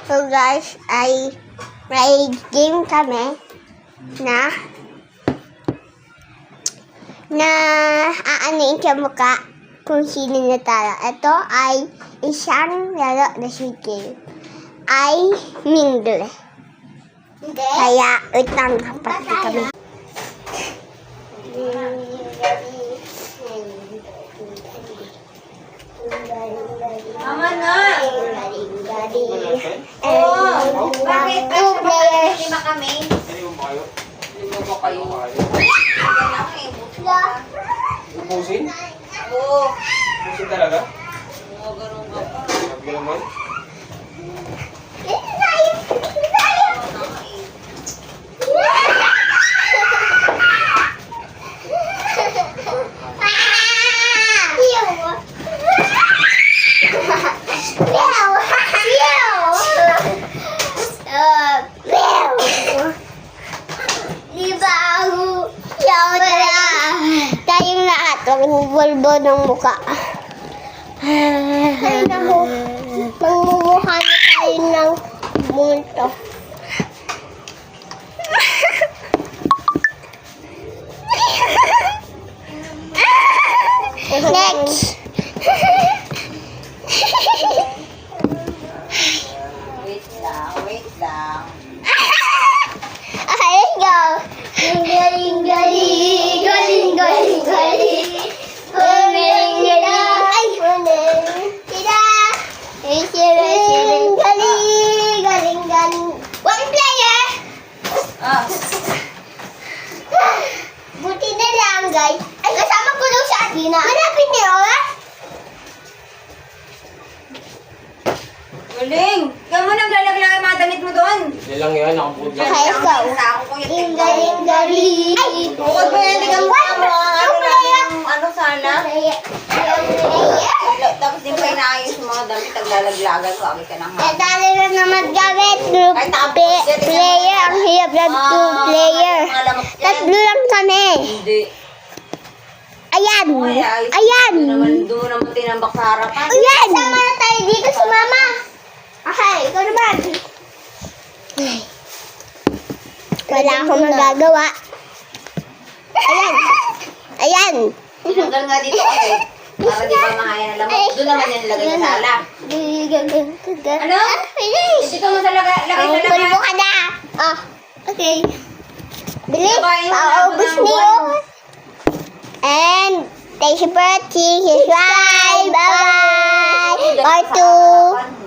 So guys, may game kami na aanuin sa mukha kung sino natalo. Ito ay isang laro na si game. Ay mingle. Kaya utang kapatid kami. Tama na! Bakit? Two players. Lima kami. Lima ba kayo? Ubusin? Oo. Ubusin talaga? Oo, ganun ka pa. Ganun mo? Tayong lahat, bulbo ng mukha. Ay, naku. Mangmumukha na tayo ng multo. Next. Wait lang. Okay, let's go. Galing. One player. Ah. Buti na lang, guys. Ay, kasama ko daw si Adina. Malapit niyo, ah? Galing! Kaya mo naglalaglag ang mga damit mo doon. Hindi lang yan, nakabuod lang. Okay, let's go. Ako ko yung Galing. Ay, Bukod ba yan, tingnan mo ang ano sana? Tapos din pa inaayos yung mga damit, naglalaglagan ko. Agad ka nang Nadali na naman gamit. Group Ay, tapos, player. Ang hirap ng two player. Tatlo lang kami. Hindi. Ayan. Ay, ayos. Ayan. Doon mo naman tinambak sa harapan. Ayan. Sama na tayo dito sa mama. Okay, ikaw naman. Wala akong magagawa. Ayan. Tinanggal nga dito kasi. Para di ba mahaya na lamok. Doon naman yan lagay sa sala. Ano? Finish. Dito mo sa lagay sa Pulbo laman. ka na. Oh, okay. Bilis. Babae mo, Paubos nabot ng niyo. And thanks for watching. Subscribe. Bye-bye. Part 2.